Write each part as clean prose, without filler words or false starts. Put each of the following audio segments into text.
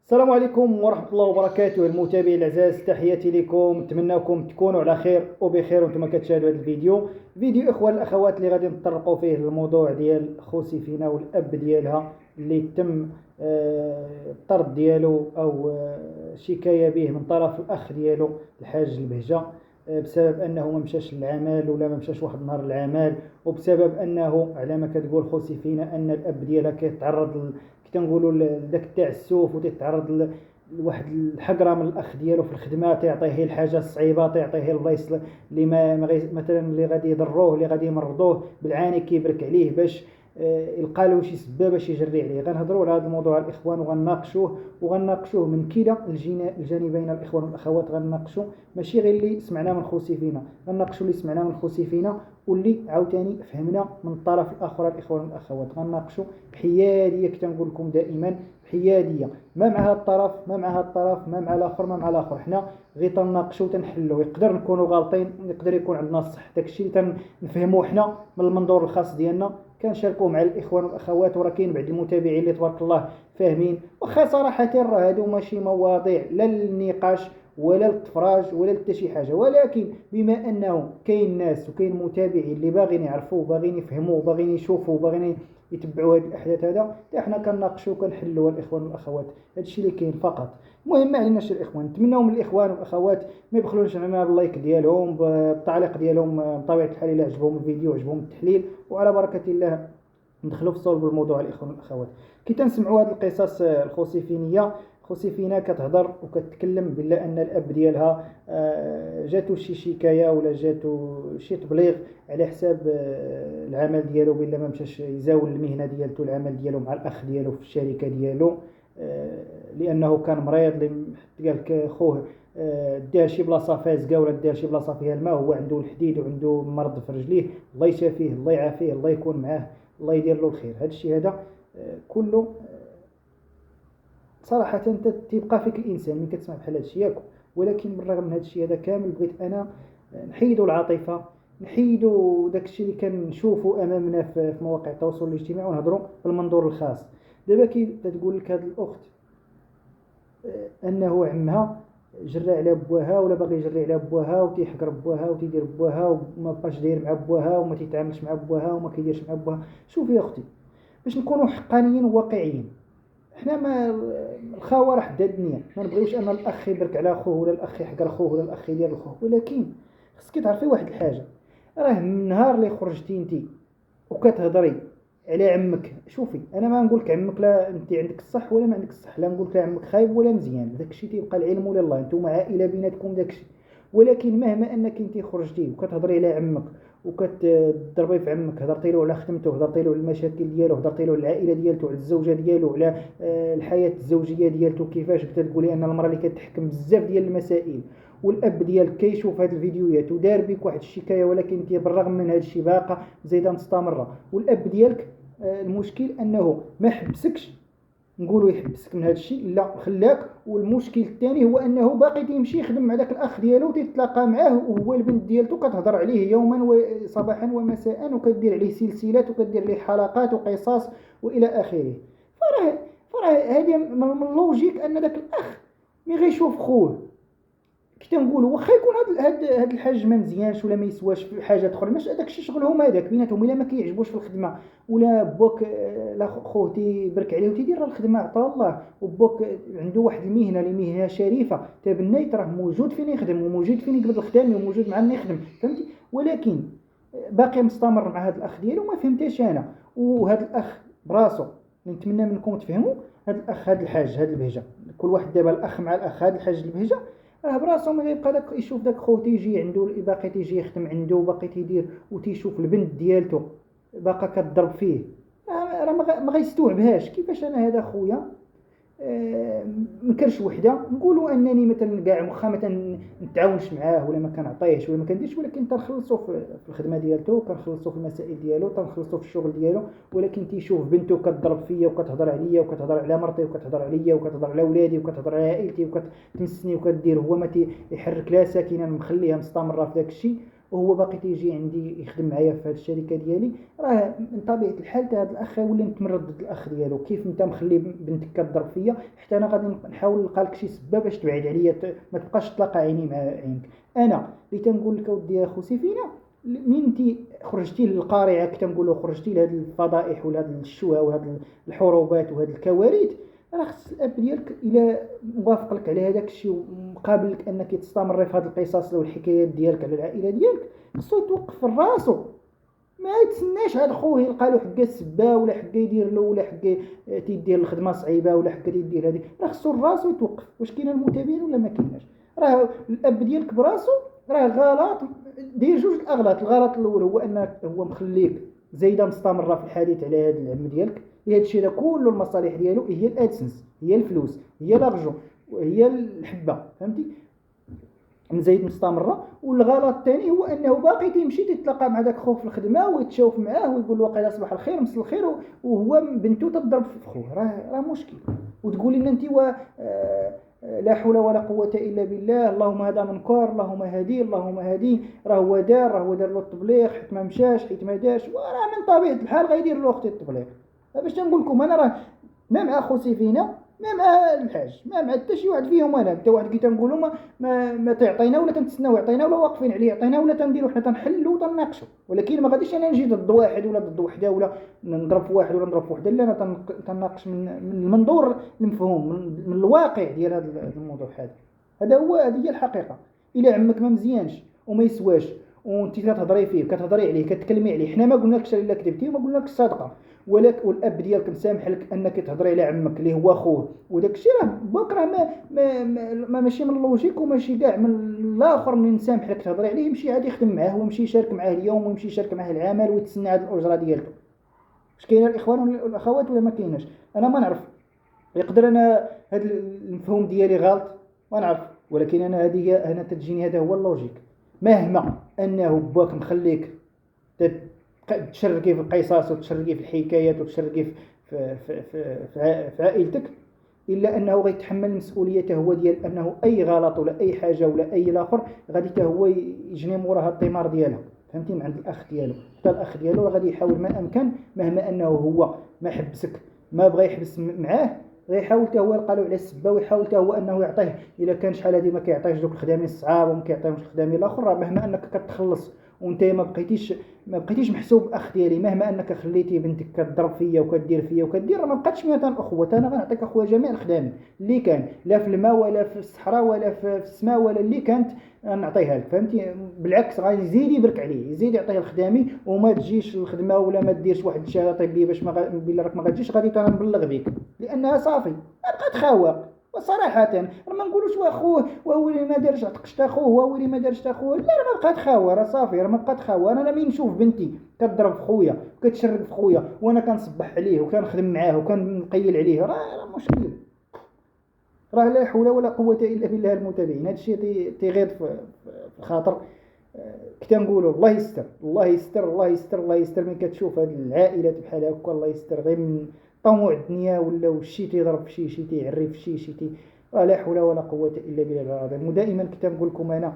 السلام عليكم ورحمة الله وبركاته. المتابعين الأعزاء، تحياتي لكم، نتمنىكم تكونوا على خير وبخير وانتم كتشاهدوا هذا فيديو اخوان الاخوات اللي غادي نتطرقوا فيه الموضوع ديال خو سيفينة والاب ديالها اللي تم الطرد ديالو او شكاية به من طرف الاخ ديالو الحاج البهجة، بسبب انه ما مشاش للعمل ولا ما مشاش واحد النهار للعمل، وبسبب انه على ما كتقول خو سيفينة ان الاب ديالها كيتعرض كنقولوا لذاك التعسف وتتعرض لواحد الحقره من الاخ ديالو في الخدمه، تعطيه الحاجه الصعيبه، تعطيه البلايص اللي مثلا اللي غادي يضروه اللي غادي يمرضوه بالعاني، كيبرك عليه باش يلقى له شي سبه باش يجري عليه. غنهضروا على هذا الموضوع الاخوان وغنناقشوه من كلا الجانبين الاخوان والاخوات. غنناقشوا ماشي غير اللي سمعناه من خو سيفينة، غنناقشوا اللي سمعناه من خو سيفينة واللي عاوتاني فهمنا من الطرف الاخر الاخوان والاخوات. غنناقشوا بحياديه، كنقول لكم دائما بحياديه، ما مع هذا الطرف ما مع هذا الطرف ما مع الاخر ما مع الاخر. حنا غير تناقشوا وتنحلوا، يقدر نكونوا غالطين، يقدر يكون عندنا الصح، داكشي اللي تنفهموه حنا من المنظور الخاص ديالنا كنشاركوه مع الاخوان والاخوات. وراه كاين بعض المتابعين اللي تبارك الله فاهمين، واخا صراحه راه هادو ماشي مواضيع لا للنقاش ولا للتفراج ولا حتى شي حاجه، ولكن بما انه كاين ناس وكاين متابعين اللي باغيين يعرفوا وباغيين يفهموا وباغيين يشوفوا وباغيين يتبعوا هذه الاحداث، هذا احنا كنناقشوا وكنحلوا الاخوان والاخوات. هادشي اللي كاين فقط. المهم ما عليناش الاخوان، نتمناو من الاخوان والاخوات ما يبخلوش علينا باللايك ديالهم، بالتعليق ديالهم بطبيعه الحال الا عجبهم الفيديو عجبهم التحليل، وعلى بركه الله ندخلوا في صلب الموضوع الاخوان والاخوات. كي تنسمعوا هذه القصص الخوسيفينيه، خوسيفينة كتهضر وكتكلم بلا ان الاب ديالها جاتو شي شكايه ولا جاتو شي تبليغ على حساب العمل ديالو، بلا ما مشاش يزاول المهنه ديالته العمل ديالو مع الاخ ديالو في الشركه ديالو، لانه كان مريض. قال لك خوه دار شي بلاصه فازقه ولا دار شي بلاصه فيها الماء، هو عنده الحديد وعنده مرض في رجليه، الله يشافيه الله يعافيه الله يكون معاه الله يدير له الخير. هذا الشيء هذا كله صراحه انت تبقى فيك الانسان من كتسمع بحال هذا الشيء ياك. ولكن بالرغم من هذا الشيء هذا كامل بغيت انا نحيدوا العاطفه، نحيدوا داك الشيء اللي كنشوفوا امامنا في مواقع التواصل الاجتماعي، ونهضروا بالمنظور الخاص. دابا كي تقول لك هذه الاخت انه عمها جرى على بواها ولا باغي يجري على بواها وتيحقر بواها وتيدير بواها وما بقاش داير مع بواها وما تيتعاملش مع بواها وما كيديرش مع بواها. شوفي يا اختي، باش نكونوا حقانيين وواقعيين، حنا ما الخاوه راه حدا الدنيا، ما نبغيوش ان الاخ يبرك على اخوه ولا الاخ يحقر اخوه ولا الاخ يدير لاخوه، ولكن خصك تعرفي واحد الحاجه، راه من النهار اللي خرجتي انت وكتهضري على عمك، شوفي انا ما نقول لك عمك لا انت عندك الصح ولا ما عندك الصح، لا نقول لك عمك خايب ولا مزيان، داكشي تيبقى العلم ولا الله، نتوما عائله بيناتكم داكشي. ولكن مهما انك انت خرجتي وكتهضري على عمك وكتضربي في عمك، هضرتي له على خدمته، هضرتي له على المشاكل ديالو، هضرتي له على العائله ديالته، على الزوجه ديالو، على الحياه الزوجيه ديالته، كيفاش بدا تقولي ان المراه اللي كتحكم بزاف ديال المسائل، والاب ديالك كيشوف هاد الفيديوهات ودار بك واحد الشكايه، ولكن انت بالرغم من هاد الشيء باقا زايده مستمره، والاب ديالك المشكل انه ما حبسكش، نقولوا يحبسك من هذا الشيء لا خلاك. والمشكل الثاني هو انه باقي تيمشي يخدم مع داك الاخ ديالو وتتلاقى معاه، وهو البنت ديالته كتهضر عليه يوما صباحا ومساء وكدير عليه سلسلات وكدير عليه حلقات وقصص والى اخره. فراه هذه من اللوجيك ان داك الاخ مي غيشوف خوه كي تنقولوا واخا يكون هاد الحاج ما مزيانش ولا ما يسواش في حاجه اخرى، ماشي داك الشيء شغلهم هذاك بيناتهم، الا ما كيعجبوش في الخدمه ولا بوك لا خوه تيبرك عليه وتيدير الخدمه عطا الله، وبوك عنده واحد المهنه اللي مهنه شريفه تبنيت، راه موجود فين يخدم وموجود فين يقبض الخدام وموجود مع من يخدم، فهمتي؟ ولكن باقي مستمر مع هذا الاخ ديالو ما فهمتش انا. وهذا الاخ براسو نتمنى منكم تفهموا، هذا الاخ هذا الحاج هذا البهجه، كل واحد دابا الاخ مع الاخ هذا الحاج البهجه راه براسو ما غيبقى داك يشوف داك خو تيجي عنده باقي تيجي يخدم عنده وباقي تيدير وتيشوف البنت ديالته باقا كتضرب فيه، راه ما غيستوعبهاش. كيفاش انا هذا خويا مكرش وحده نقولوا انني مثلا كاع واخا مثلا نتعاونش معاه ولا ما كنعطيهش ولا ما كنديرش، ولكن تنخلصوا في الخدمه ديالته، كنخلصوا في المسائل ديالو، تنخلصوا في الشغل ديالو، ولكن تيشوف بنته كتضرب فيا وكتهضر عليا وكتهضر على مرتي وكتهضر عليا وكتهضر على ولادي وكتهضر على عائلتي وكتمسني وكدير، هو ما تيحرك لا ساكنه مخليها مستمره في داك الشيء. وهو باقي تيجي عندي يخدم معايا في هذه الشركه ديالي، راه من طبيعه الحال هذا الاخ يولي متمرد ضد الاخ ديالو. كيف انت مخلي بنتك كضرب فيا، حتى انا غادي نحاول نلقى لك شي سبه باش تبعد عليا، ما تبقاش تلاقى عيني مع عينك. انا اللي تنقول لك اودي يا خو سيفينا، من انت خرجتي للقارعه كتنقولوا، خرجتي لهذه الفضائح ولا هذه الشوه وهذه الحروبات وهذه الكوارث، راه خص الاب ديالك الى موافق لك على هذاك الشيء ومقابل لك انك تستمر في هذه القصص والحكايات ديالك على العائله ديالك، خصو يتوقف في راسو، ما يتسناش هذا خوه يلقى له حكا السبه ولا حكا يدير له ولا حكا تيدير الخدمه صعيبه ولا حكا تيدير هذه. راه خصو راسو يتوقف. واش كاين المتابعين ولا ما كايناش؟ راه الاب ديالك براسو راه غلط، داير جوج الاغلاط. الغلط الاول هو انك هو مخليك زايده مستمره في الحديث على هذا العم ديالك، هذا الشيء هذا كله المصالح ديالو هي الادسنس، هي الفلوس، هي لارجون، وهي الحبه، فهمتي، مزايد مستمره. والغلط الثاني هو انه باقي تيمشي تتلاقى مع داك خوه في الخدمه ويتشاوف معاه ويقول له واقيلا صباح الخير مسا الخير، وهو بنته تضرب في خوه. راه مشكل. وتقولي ان انت لا حول ولا قوه الا بالله، اللهم هذا منكر، اللهم هدي، اللهم هدي، راه هو دار له التبليغ، حيت ما مشاش، حيت ما داش، وراه من طبيعه الحال غيدير له اختي التبليغ. باش تنقول لكم انا، راه ما مع اخو سيفينا، ما مع الحاج، ما مع حتى شي واحد فيهم. انا حتى واحد كي تنقولوا ما تعطينا ولا تنتسناو يعطينا ولا واقفين عليه يعطينا ولا تنديروا حنا تنحلوا وتناقشوا. ولكن ما غاديش انا نجي ضد واحد ولا ضد وحده ولا نضرب في واحد ولا نضرب في وحده، لا انا تناقش من المنظور المفهوم، من الواقع ديال هذا الموضوع. هذه هي الحقيقه. الى عمك ما مزيانش وما يسواش وانت كتهضري فيه كتهضري عليه كتكلمي عليه، حنا ما قلناكش الا كذبتي وما قلناكش صادقه، ولكن والاب ديالك مسامح لك انك تهضري على عمك اللي هو خوه، وداك الشيء راه بكره ماشي من اللوجيك وماشي كاع من الاخر من نسامح لك تهضري عليه، يمشي عاد يخدم معاه ويمشي يشارك معاه اليوم ويمشي يشارك معاه العمل ويتسنى هذه الاجره ديالته. واش كاين الاخوان والاخوات ولا ما كايناش؟ انا ما نعرف، يقدر انا هذا المفهوم ديالي غلط ما نعرف، ولكن انا تجيني هذا هو اللوجيك. مهما انه باك مخليك تشركي في القصص وتشركي في الحكايات وتشركي في عائلتك، الا انه غيتحمل مسؤوليته هو ديال انه اي غلط ولا اي حاجه ولا اي الاخر غادي حتى هو يجني موراها الثمار ديالها، فهمتي، من عند الاخ ديالو. حتى الاخ ديالو غادي يحاول ما امكن، مهما انه هو ما حبسك ما بغى يحبس معاه، غيحاول حتى هو يلقى له على السبه ويحاول حتى هو انه يعطيه. الا كان شحال هذه ما كيعطيهش دوك الخدامين الصعاب وما كيعطيهمش الخدامين الاخر، مهما انك كتخلص وانت ما بقيتيش محسوب اخ ديالي، مهما انك خليتي بنتك كتضرب فيا وكدير فيا وكدير، ما بقاتش مثلا اخوه. انا غنعطيك اخويا جميع الخدامين اللي كان، لا في الماء ولا في الصحراء ولا في السماء ولا اللي كانت نعطيها لك، فهمتي. بالعكس غادي يزيد يبرك عليه، يزيد يعطيه الخدامي، وما تجيش الخدمه ولا ما ديرش واحد الشهاده طبيه باش ما بلا راك ما غاتجيش، غادي تنبلغ بك لانها صافي بقات خاوه. وصراحه ما نقولوش واخوه وهو ما دارش عتقشت اخوه وهو اللي ما دارش اخوه، لا راه ما بقات خاوه، راه صافي راه ما بقات خاوه. انا لما نشوف بنتي كتضرب في خويا وكتشرك في خويا وانا كنصبح عليه وكنخدم معاه وكنقيل عليه، راه مشكل. راه لا حول ولا قوه الا بالله. المتابعين هذا الشيء تيغيض في الخاطر. كتنقولوا الله يستر الله يستر الله يستر الله يستر. من كتشوف هذه العائلات بحال هكا الله يستر، غير من طموع الدنيا ولا شي تيضرب في شي تيعري في شي لا حول ولا قوه الا بالله العظيم. ودائما كتنقول لكم انا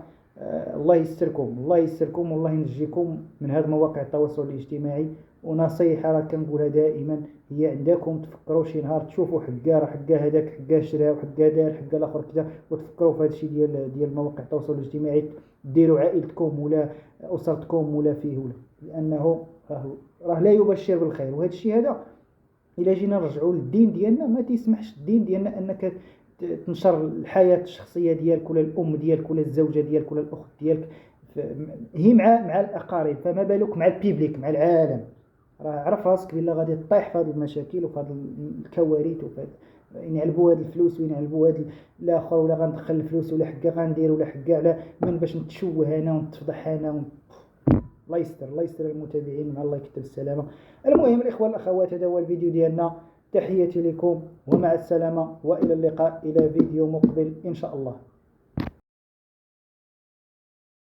الله يستركم الله يستركم والله ينجيكم من هذه مواقع التواصل الاجتماعي. ونصيحه راه كنقولها دائما هي عندكم، تفكروا شي نهار تشوفوا حكا هذاك حكا شرا وحكا دار حكا الاخر كذا، وتفكروا في هذا الشيء ديال مواقع التواصل الاجتماعي، ديروا عائلتكم ولا اسرتكم ولا فيه ولا، لانه راه لا يبشر بالخير. وهذا الشيء هذا الا جينا نرجعوا للدين ديالنا ما تيسمحش الدين ديالنا انك تنشر الحياه الشخصيه ديالك ولا الام ديالك ولا الزوجه ديالك ولا الاخت ديالك، هي مع الاقارب، فما بالك مع البيبليك مع العالم. راه عرف راسك بلا غادي تطيح في هذه المشاكل وفي هذه الكوارث وفي ينعلبوا هذه الفلوس وينعلبوا هذا الاخر، ولا غندخل الفلوس ولا حكا غندير ولا حكا على من باش نتشوه انا ونتفضح انا الله يستر الله يستر المتابعين، مع الله يكتب السلامه. المهم الاخوه الاخوات، هذا هو الفيديو ديالنا. تحياتي لكم ومع السلامه والى اللقاء الى فيديو مقبل ان شاء الله.